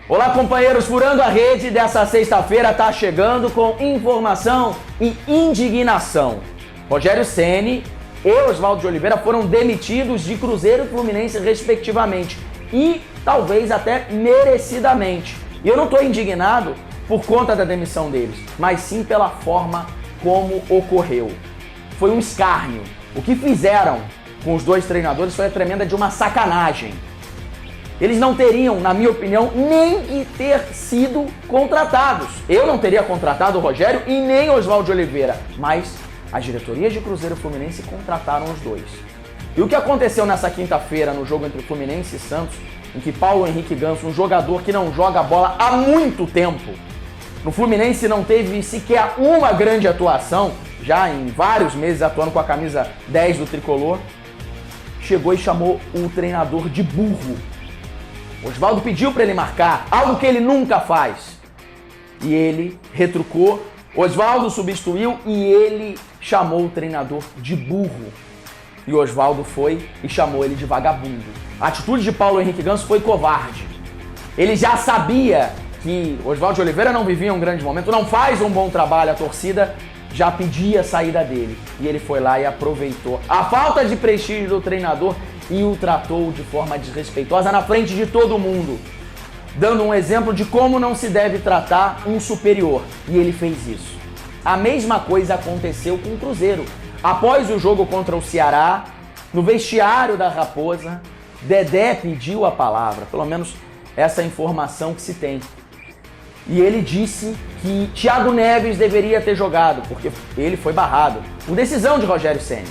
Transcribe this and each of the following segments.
Olá, companheiros, Furando a Rede dessa sexta-feira está chegando com informação e indignação. Rogério Ceni e Oswaldo de Oliveira foram demitidos de Cruzeiro e Fluminense respectivamente e talvez até merecidamente. E eu não estou indignado por conta da demissão deles, mas sim pela forma como ocorreu. Foi um escárnio. O que fizeram com os dois treinadores foi a tremenda de uma sacanagem. Eles não teriam, na minha opinião, nem que ter sido contratados. Eu não teria contratado o Rogério e nem o Oswaldo de Oliveira, mas as diretorias de Cruzeiro e Fluminense contrataram os dois. E o que aconteceu nessa quinta-feira no jogo entre Fluminense e Santos, em que Paulo Henrique Ganso, um jogador que não joga bola há muito tempo, no Fluminense não teve sequer uma grande atuação, já em vários meses atuando com a camisa 10 do tricolor, chegou e chamou o treinador de burro. Oswaldo pediu para ele marcar, algo que ele nunca faz. E ele retrucou, Oswaldo substituiu e ele chamou o treinador de burro. E Oswaldo foi e chamou ele de vagabundo. A atitude de Paulo Henrique Ganso foi covarde. Ele já sabia que Oswaldo de Oliveira não vivia um grande momento, não faz um bom trabalho, a torcida já pedia a saída dele. E ele foi lá e aproveitou a falta de prestígio do treinador e o tratou de forma desrespeitosa na frente de todo mundo, dando um exemplo de como não se deve tratar um superior. E ele fez isso. A mesma coisa aconteceu com o Cruzeiro. Após o jogo contra o Ceará, no vestiário da Raposa, Dedé pediu a palavra, pelo menos essa informação que se tem. E ele disse que Thiago Neves deveria ter jogado, porque ele foi barrado. Por decisão de Rogério Ceni.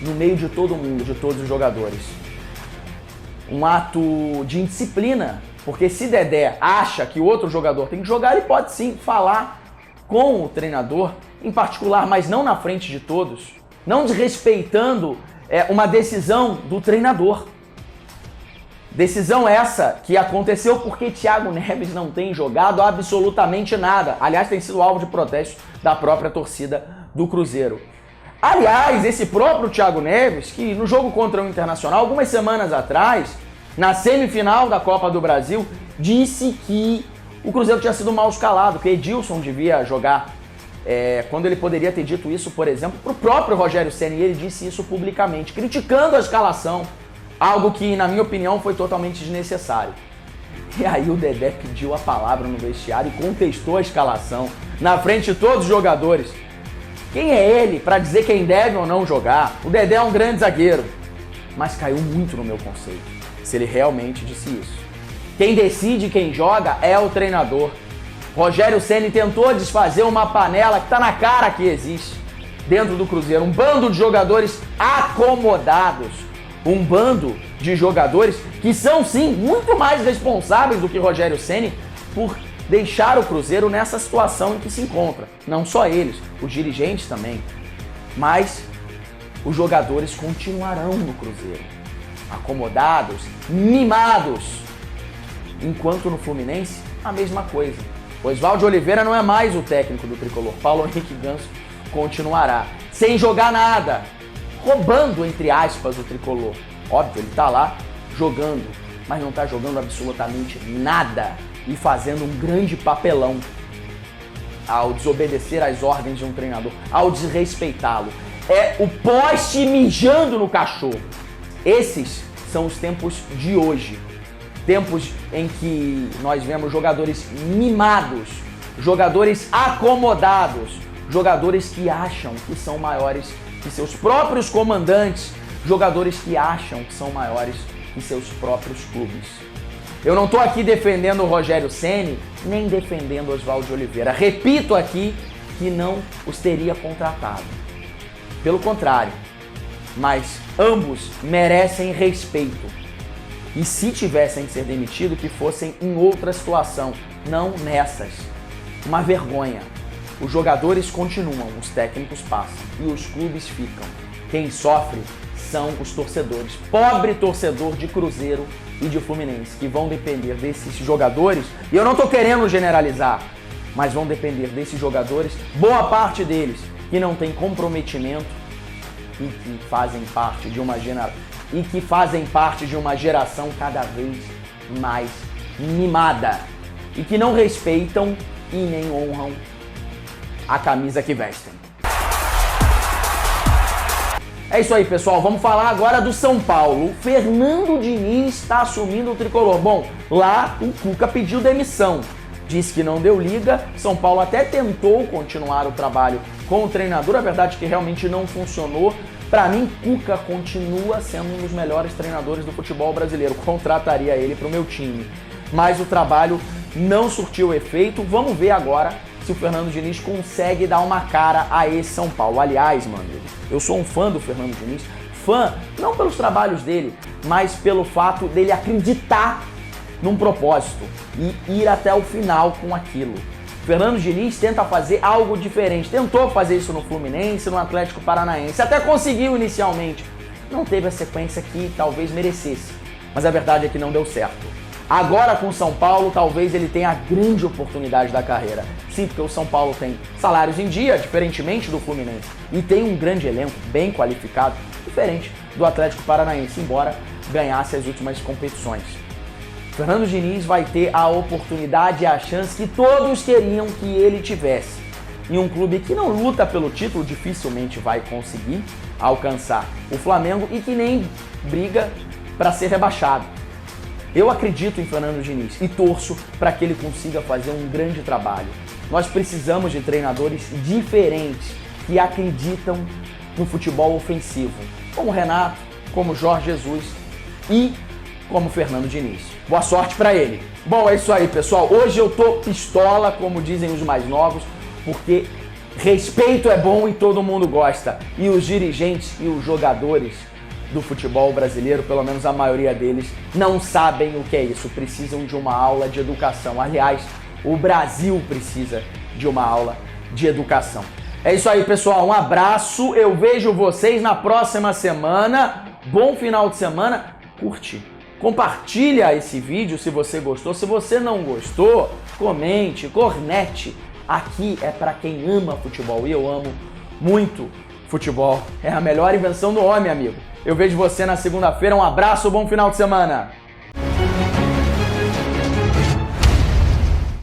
No meio de todo mundo, de todos os jogadores. Um ato de indisciplina, porque se Dedé acha que outro jogador tem que jogar, ele pode sim falar com o treinador, em particular, mas não na frente de todos, não desrespeitando uma decisão do treinador. Decisão essa que aconteceu porque Thiago Neves não tem jogado absolutamente nada. Aliás, tem sido alvo de protesto da própria torcida do Cruzeiro. Aliás, esse próprio Thiago Neves, que no jogo contra o Internacional, algumas semanas atrás, na semifinal da Copa do Brasil, disse que o Cruzeiro tinha sido mal escalado, que Edilson devia jogar. Quando ele poderia ter dito isso, por exemplo, para o próprio Rogério Ceni, ele disse isso publicamente, criticando a escalação, algo que, na minha opinião, foi totalmente desnecessário. E aí o Dedé pediu a palavra no vestiário e contestou a escalação, na frente de todos os jogadores. Quem é ele para dizer quem deve ou não jogar? O Dedé é um grande zagueiro, mas caiu muito no meu conceito, se ele realmente disse isso. Quem decide quem joga é o treinador. Rogério Ceni tentou desfazer uma panela que está na cara que existe dentro do Cruzeiro. Um bando de jogadores acomodados. Um bando de jogadores que são, sim, muito mais responsáveis do que Rogério Ceni por deixar o Cruzeiro nessa situação em que se encontra. Não só eles, os dirigentes também. Mas os jogadores continuarão no Cruzeiro. Acomodados, mimados. Enquanto no Fluminense, a mesma coisa. Oswaldo de Oliveira não é mais o técnico do tricolor. Paulo Henrique Ganso continuará. Sem jogar nada. Roubando, entre aspas, o tricolor. Óbvio, ele tá lá jogando, mas não tá jogando absolutamente nada. E fazendo um grande papelão ao desobedecer às ordens de um treinador, ao desrespeitá-lo. É o poste mijando no cachorro. Esses são os tempos de hoje. Tempos em que nós vemos jogadores mimados, jogadores acomodados, jogadores que acham que são maiores que seus próprios comandantes, jogadores que acham que são maiores que seus próprios clubes. Eu não estou aqui defendendo o Rogério Ceni, nem defendendo o Oswaldo de Oliveira. Repito aqui que não os teria contratado. Pelo contrário, mas ambos merecem respeito. E se tivessem que ser demitidos, que fossem em outra situação, não nessas. Uma vergonha. Os jogadores continuam, os técnicos passam e os clubes ficam. Quem sofre são os torcedores. Pobre torcedor de Cruzeiro e de Fluminense, que vão depender desses jogadores, e eu não estou querendo generalizar, mas vão depender desses jogadores, boa parte deles, que não tem comprometimento e que fazem parte de uma geração cada vez mais mimada e que não respeitam e nem honram a camisa que vestem. É isso aí, pessoal. Vamos falar agora do São Paulo. O Fernando Diniz está assumindo o tricolor. Bom, lá o Cuca pediu demissão. Disse que não deu liga. São Paulo até tentou continuar o trabalho com o treinador. A verdade é que realmente não funcionou. Para mim, Cuca continua sendo um dos melhores treinadores do futebol brasileiro. Contrataria ele para o meu time. Mas o trabalho não surtiu efeito. Vamos ver agora se o Fernando Diniz consegue dar uma cara a esse São Paulo. Aliás, mano, eu sou um fã do Fernando Diniz. Fã, não pelos trabalhos dele, mas pelo fato dele acreditar num propósito e ir até o final com aquilo. Fernando Diniz tenta fazer algo diferente. Tentou fazer isso no Fluminense, no Atlético Paranaense. Até conseguiu inicialmente. Não teve a sequência que talvez merecesse. Mas a verdade é que não deu certo. Agora com o São Paulo, talvez ele tenha a grande oportunidade da carreira. Sim, porque o São Paulo tem salários em dia, diferentemente do Fluminense. E tem um grande elenco, bem qualificado, diferente do Atlético Paranaense, embora ganhasse as últimas competições. Fernando Diniz vai ter a oportunidade e a chance que todos queriam que ele tivesse. Em um clube que não luta pelo título, dificilmente vai conseguir alcançar o Flamengo e que nem briga para ser rebaixado. Eu acredito em Fernando Diniz e torço para que ele consiga fazer um grande trabalho. Nós precisamos de treinadores diferentes que acreditam no futebol ofensivo, como Renato, como Jorge Jesus e como Fernando Diniz. Boa sorte para ele. Bom, é isso aí, pessoal. Hoje eu tô pistola, como dizem os mais novos, porque respeito é bom e todo mundo gosta. E os dirigentes e os jogadores do futebol brasileiro, pelo menos a maioria deles, não sabem o que é isso. Precisam de uma aula de educação. Aliás, o Brasil precisa de uma aula de educação. É isso aí, pessoal. Um abraço. Eu vejo vocês na próxima semana. Bom final de semana. Curte. Compartilha esse vídeo se você gostou. Se você não gostou, comente, cornete. Aqui é para quem ama futebol e eu amo muito futebol. É a melhor invenção do homem, amigo. Eu vejo você na segunda-feira. Um abraço, bom final de semana.